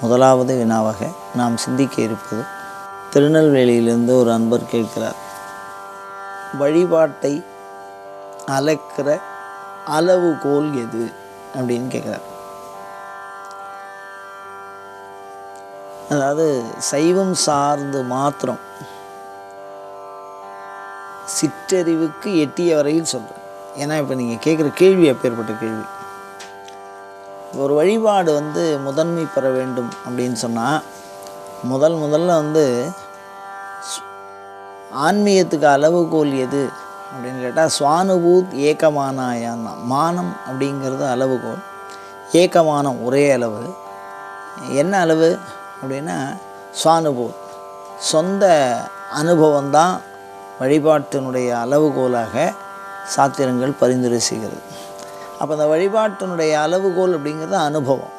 முதலாவது வினாவாக நாம் சிந்திக்க இருப்பது, திருநெல்வேலியிலிருந்து ஒரு அன்பர் கேட்கிறார், வழிபாட்டை அளக்கிற அளவுகோல் எது அப்படின்னு கேட்குறார். அதாவது சைவம் சார்ந்து மாத்திரம் சிற்றறிவுக்கு எட்டிய வரையில் சொல்கிறேன். ஏன்னா இப்போ நீங்கள் கேட்குற கேள்வி அப்பேற்பட்ட கேள்வி. ஒரு வழிபாடு முதன்மை பெற வேண்டும் அப்படின்னு சொன்னால் முதல்ல ஆன்மீகத்துக்கு அளவுகோல் எது அப்படின்னு கேட்டால் சுவானுபூத் ஏகமானாயான்னா, மானம் அப்படிங்கிறது அளவுகோல், ஏகமானம் ஒரே அளவு. என்ன அளவு அப்படின்னா சுவானுபூத், சொந்த அனுபவம்தான் வழிபாட்டினுடைய அளவுகோலாக சாத்திரங்கள் பரிந்துரை செய்கிறது. அப்போ அந்த வழிபாட்டினுடைய அளவுகோல் அப்படிங்கிறது அனுபவம்.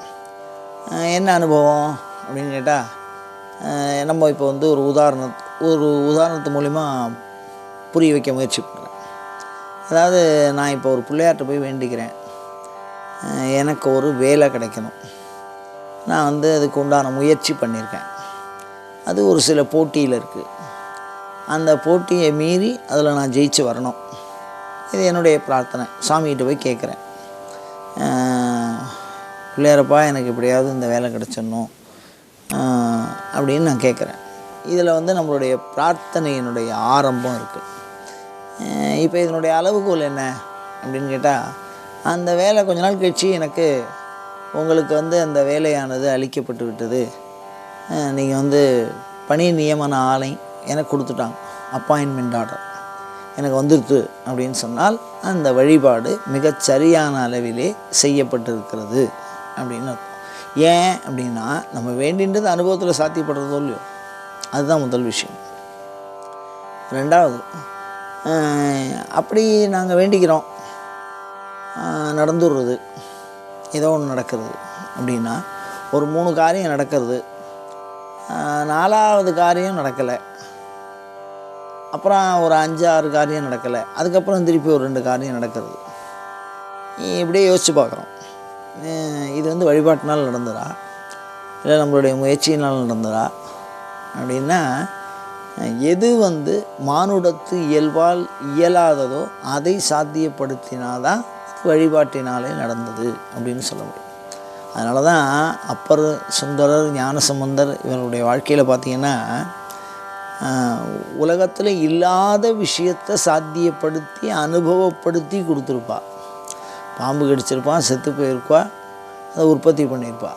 என்ன அனுபவம் அப்படின்னு கேட்டால், நம்ம இப்போ ஒரு உதாரணத்து மூலிமா புரிய வைக்க முயற்சி பண்ணுறேன். அதாவது நான் இப்போ ஒரு பிள்ளையார்ட்ட போய் வேண்டிக்கிறேன், எனக்கு ஒரு வேலை கிடைக்கணும். நான் அதுக்கு உண்டான முயற்சி பண்ணியிருக்கேன். அது ஒரு சில போட்டியில் இருக்குது. அந்த போட்டியை மீறி அதில் நான் ஜெயிச்சு வரணும். இது என்னுடைய பிரார்த்தனை. சாமிகிட்ட போய் கேட்குறேன், பிள்ளையாரப்பா எனக்கு எப்படியாவது இந்த வேலை கிடச்சிடணும் அப்படின்னு நான் கேட்குறேன். இதில் நம்மளுடைய பிரார்த்தனையினுடைய ஆரம்பம் இருக்குது. இப்போ இதனுடைய அளவுகோல் என்ன அப்படின்னு கேட்டால், அந்த வேலை கொஞ்ச நாள் கழிச்சு உங்களுக்கு அந்த வேலையானது அளிக்கப்பட்டு விட்டது, நீங்கள் பணி நியமன ஆணை எனக்கு கொடுத்துட்டாங்க, அப்பாயின்மெண்ட் ஆர்டர் எனக்கு வந்துடுது அப்படின்னு சொன்னால் அந்த வழிபாடு மிகச் சரியான அளவிலே செய்யப்பட்டிருக்கிறது அப்படின்னு அர்த்தம். ஏன் அப்படின்னா, நம்ம வேண்டின்றது அனுபவத்தில் சாத்தியப்படுறதோ இல்லையோ, அதுதான் முதல் விஷயம். ரெண்டாவது, அப்படி நாங்கள் வேண்டிக்கிறோம், நடந்துடுறது, ஏதோ ஒன்று நடக்கிறது அப்படின்னா, ஒரு 3 காரியம் நடக்கிறது, 4வது காரியம் நடக்கலை, அப்புறம் ஒரு 5-6 காரியம் நடக்கலை, அதுக்கப்புறம் திருப்பி ஒரு 2 காரியம் நடக்கிறது. இப்படியே யோசித்து பார்க்குறோம், இது வழிபாட்டினால் நடந்ததா இல்லை நம்மளுடைய முயற்சியினால் நடந்ததா அப்படின்னா, எது மானுடத்து இயல்பால் இயலாததோ அதை சாத்தியப்படுத்தினாதான் வழிபாட்டினாலே நடந்தது அப்படின்னு சொல்ல முடியும். அதனால தான் அப்பர், சுந்தரர், ஞானசம்பந்தர் இவருடைய வாழ்க்கையில் பார்த்திங்கன்னா, உலகத்தில் இல்லாத விஷயத்தை சாத்தியப்படுத்தி அனுபவப்படுத்தி கொடுத்துருப்பா. பாம்பு கடிச்சிருப்பான், செத்து போயிருப்பா, அதை உற்பத்தி பண்ணியிருப்பா.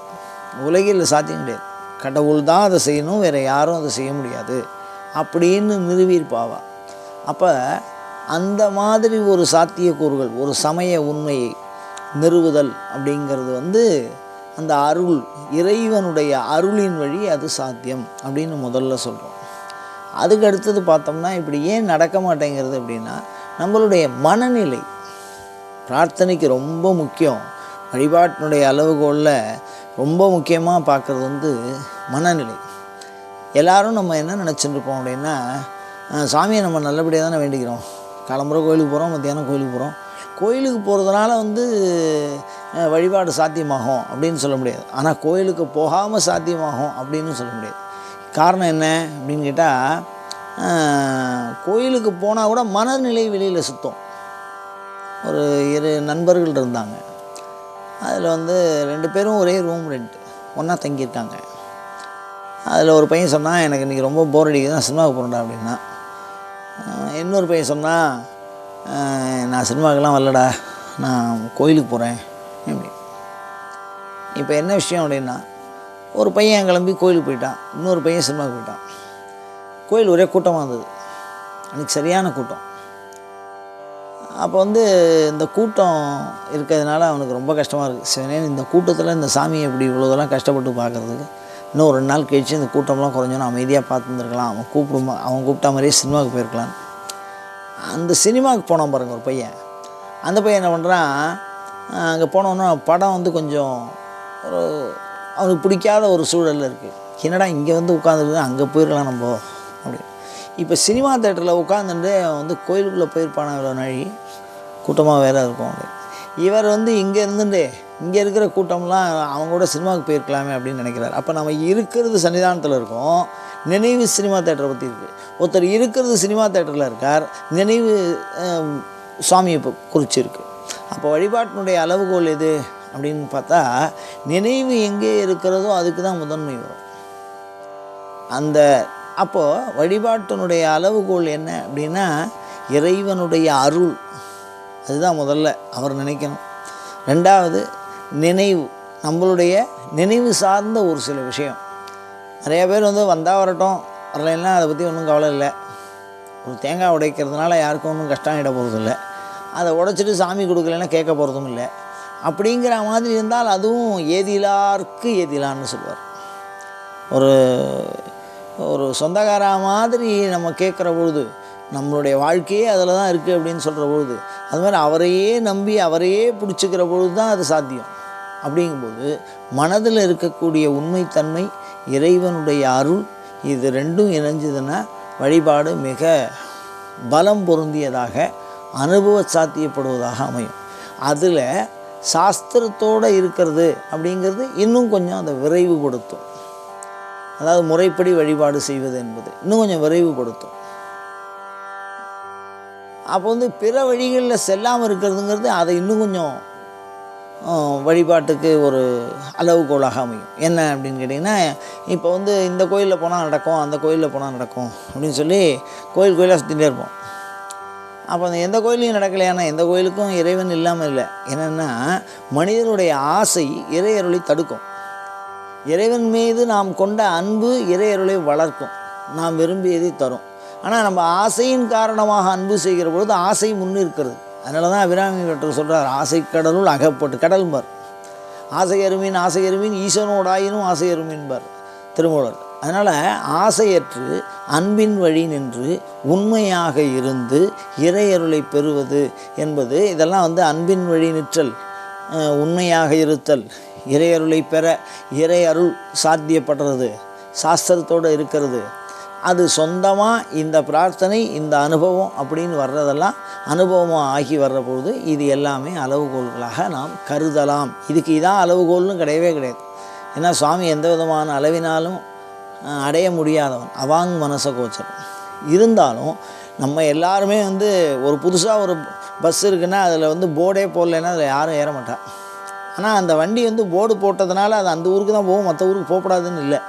உலகில் சாத்தியம் கிடையாது, கடவுள் தான் அதை செய்யணும், வேறு யாரும் அதை செய்ய முடியாது அப்படின்னு நிறுவியிருப்பாவா. அப்போ அந்த மாதிரி ஒரு சாத்தியக்கூறுகள், ஒரு சமய உண்மையை நிறுவுதல் அப்படிங்கிறது அந்த அருள், இறைவனுடைய அருளின் வழி அது சாத்தியம் அப்படின்னு முதல்ல சொல்கிறோம். அதுக்கு அடுத்தது பார்த்தோம்னா, இப்படி ஏன் நடக்க மாட்டேங்கிறது அப்படின்னா, நம்மளுடைய மனநிலை பிரார்த்தனைக்கு ரொம்ப முக்கியம். வழிபாட்டினுடைய அளவுகோலில் ரொம்ப முக்கியமாக பார்க்குறது மனநிலை. எல்லோரும் நம்ம என்ன நினச்சிட்டுருப்போம் அப்படின்னா, சாமியை நம்ம நல்லபடியாக தானே வேண்டிக்கிறோம், காலம்புற கோயிலுக்கு போகிறோம், மத்தியானம் கோயிலுக்கு போகிறோம், கோயிலுக்கு போகிறதுனால வழிபாடு சாத்தியமாகும் அப்படின்னு சொல்ல முடியாது. ஆனால் கோயிலுக்கு போகாமல் சாத்தியமாகும் அப்படின்னு சொல்ல முடியாது. காரணம் என்ன அப்படின்னு கேட்டால், கோயிலுக்கு போனால் கூட மனநிலை வெளியில் சுத்தம். ஒரு 2 நண்பர்கள் இருந்தாங்க. அதில் 2 பேரும் ஒரே ரூம் ரெண்ட் ஒன்றா தங்கியிருக்காங்க. அதில் ஒரு பையன் சொன்னால், எனக்கு இன்றைக்கி ரொம்ப போர் அடிக்குது, நான் சினிமாவுக்கு போகிறேன்டா அப்படின்னா. இன்னொரு பையன் சொன்னால், நான் சினிமாவுக்கெல்லாம் வரலடா, நான் கோயிலுக்கு போகிறேன் அப்படி. இப்போ என்ன விஷயம் அப்படின்னா, ஒரு பையன் கிளம்பி கோயிலுக்கு போயிட்டான், இன்னொரு பையன் சினிமாவுக்கு போயிட்டான். கோயில் ஒரே கூட்டமாக இருந்தது, அன்றைக்கி சரியான கூட்டம். அப்போ இந்த கூட்டம் இருக்கிறதுனால அவனுக்கு ரொம்ப கஷ்டமாக இருக்குது. சரி, இந்த கூட்டத்தில் இந்த சாமியை எப்படி இவ்வளோதெல்லாம் கஷ்டப்பட்டு பார்க்குறதுக்கு, இன்னும் 2 நாள் கழித்து இந்த கூட்டம்லாம் குறைஞ்சோன்னு அமைதியாக பார்த்துருந்துருக்கலாம், அவன் கூப்பிட்டா மாதிரியே சினிமாவுக்கு போயிருக்கலாம். அந்த சினிமாவுக்கு போனான் பாருங்கள் ஒரு பையன். அந்த பையன் என்ன பண்ணுறான், அங்கே போனோன்னா படம் கொஞ்சம் ஒரு அவனுக்கு பிடிக்காத ஒரு சூழலில் இருக்குது. என்னடா இங்கே உட்காந்துருக்கு, அங்கே போயிருக்கலாம் நம்ம அப்படி. இப்போ சினிமா தேட்டரில் உட்காந்துட்டு கோயிலுக்குள்ளே போயிருப்பானா, இவ்வளோ நாழி கூட்டமாக வேறு இருக்கும். இவர் இங்கே இருந்துட்டு இங்கே இருக்கிற கூட்டம்லாம் அவங்க கூட சினிமாவுக்கு போயிருக்கலாமே அப்படின்னு நினைக்கிறார். அப்போ நம்ம இருக்கிறது சன்னிதானத்தில் இருக்கோம், நினைவு சினிமா தேட்டரை பற்றி இருக்குது. ஒருத்தர் இருக்கிறது சினிமா தேட்டரில் இருக்கார், நினைவு சுவாமியை குறிச்சிருக்கு. அப்போ வழிபாட்டினுடைய அளவுகோல் எது அப்படின்னு பார்த்தா, நினைவு எங்கே இருக்கிறதோ அதுக்கு தான் முதன்மை வரும். அப்போது வழிபாட்டினுடைய அளவுகோல் என்ன அப்படின்னா, இறைவனுடைய அருள், அதுதான் முதல்ல அவர் நினைக்கணும். ரெண்டாவது நினைவு, நம்மளுடைய நினைவு சார்ந்த ஒரு சில விஷயம். நிறையா பேர் வந்தால் வரட்டும், வரலைன்னா அதை பற்றி ஒன்றும் கவலை இல்லை. ஒரு தேங்காய் உடைக்கிறதுனால யாருக்கும் ஒன்றும் கஷ்டம் ஆகிட போகிறதில்ல, அதை உடைச்சிட்டு சாமி கொடுக்கலன்னா கேட்க போகிறதும் இல்லை. அப்படிங்கிற மாதிரி இருந்தால் அதுவும் ஏதிலார்க்கு ஏதிலான்னு சொல்லுவார். ஒரு ஒரு சொந்தக்காரா மாதிரி நம்ம கேட்குற பொழுது நம்மளுடைய வாழ்க்கையே அதில் தான் இருக்குது அப்படின்னு சொல்கிற பொழுது, அது மாதிரி அவரையே நம்பி அவரையே பிடிச்சிக்கிற பொழுது தான் அது சாத்தியம். அப்படிங்கும்போது மனதில் இருக்கக்கூடிய உண்மைத்தன்மை, இறைவனுடைய அருள், இது ரெண்டும் இணைஞ்சதுன்னா வழிபாடு மிக பலம் பொருந்தியதாக அனுபவ சாத்தியப்படுவதாக அமையும். அதில் சாஸ்திரத்தோடு இருக்கிறது அப்படிங்கிறது இன்னும் கொஞ்சம் அதை விரைவுபடுத்தும். அதாவது முறைப்படி வழிபாடு செய்வது என்பது இன்னும் கொஞ்சம் விரைவுபடுத்தும். அப்போ பிற வழிகளில் செல்லாமல் இருக்கிறதுங்கிறது அதை இன்னும் கொஞ்சம் வழிபாட்டுக்கு ஒரு அளவுகோலாக அமையும். என்ன அப்படின்னு கேட்டிங்கன்னா, இப்போ இந்த கோயிலில் போனால் நடக்கும், அந்த கோயிலில் போனால் நடக்கும் அப்படின்னு சொல்லி கோயிலாக சுற்றிகிட்டே இருப்போம். அப்போ எந்த கோயிலையும் நடக்கலையானா எந்த கோயிலுக்கும் இறைவன் இல்லாமல் இல்லை. என்னென்னா, மனிதனுடைய ஆசை இறையருளை தடுக்கும். இறைவன் மீது நாம் கொண்ட அன்பு இறையருளை வளர்க்கும், நாம் விரும்பியதை தரும். ஆனால் நம்ம ஆசையின் காரணமாக அன்பு செய்கிற பொழுது ஆசை முன்னிருக்கிறது. அதனால தான் அபிராமி பட்டர் சொல்கிறார், ஆசை கடலுள் அகப்பட்டு, கடல்பார் ஆசை அருமீன் ஈசனோடாயினும் ஆசை அருமீன்பார் திருமூலர். அதனால் ஆசையற்று அன்பின் வழி நின்று உண்மையாக இருந்து இறையருளை பெறுவது என்பது, இதெல்லாம் அன்பின் வழி நிற்றல், உண்மையாக இருத்தல், இறையருளை பெற இறை அருள் சாத்தியப்படுறது, சாஸ்திரத்தோடு இருக்கிறது. அது சொந்தமாக இந்த பிரார்த்தனை, இந்த அனுபவம் அப்படின்னு வர்றதெல்லாம் அனுபவமாக ஆகி வர்ற பொழுது இது எல்லாமே அளவுகோல்களாக நாம் கருதலாம். இதுக்கு இதான் அளவுகோல்னு கிடையவே கிடையாது. ஏன்னா சுவாமி எந்த விதமான அளவினாலும் அடைய முடியாதவன், அவாங் மனச கோச்சரம். இருந்தாலும் நம்ம எல்லாருமே ஒரு புதுசாக ஒரு பஸ் இருக்குன்னா அதில் போர்டே போடலைன்னா அதில் யாரும் ஏற மாட்டான். ஆனால் அந்த வண்டி போர்டு போட்டதுனால அது அந்த ஊருக்கு தான் போகும், மற்ற ஊருக்கு போகக்கூடாதுன்னு இல்லை.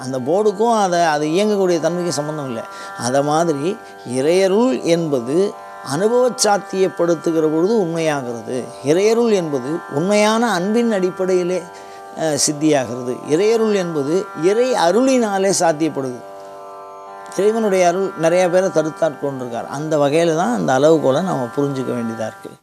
அந்த போர்டுக்கும் அது இயங்கக்கூடிய தன்மைக்கு சம்பந்தம் இல்லை. அதை மாதிரி இறையருள் என்பது அனுபவ சாத்தியப்படுத்துகிற பொழுது உண்மையாகிறது. இறையருள் என்பது உண்மையான அன்பின் அடிப்படையிலே சித்தியாகிறது. இறையருள் என்பது இறை அருளினாலே சாத்தியப்படுது. இறைவனுடைய அருள் நிறையா பேரை தடுத்தாற் கொண்டிருக்கார். அந்த வகையில் தான் அந்த அளவுகோலை நம்ம புரிஞ்சுக்க வேண்டியதாக இருக்குது.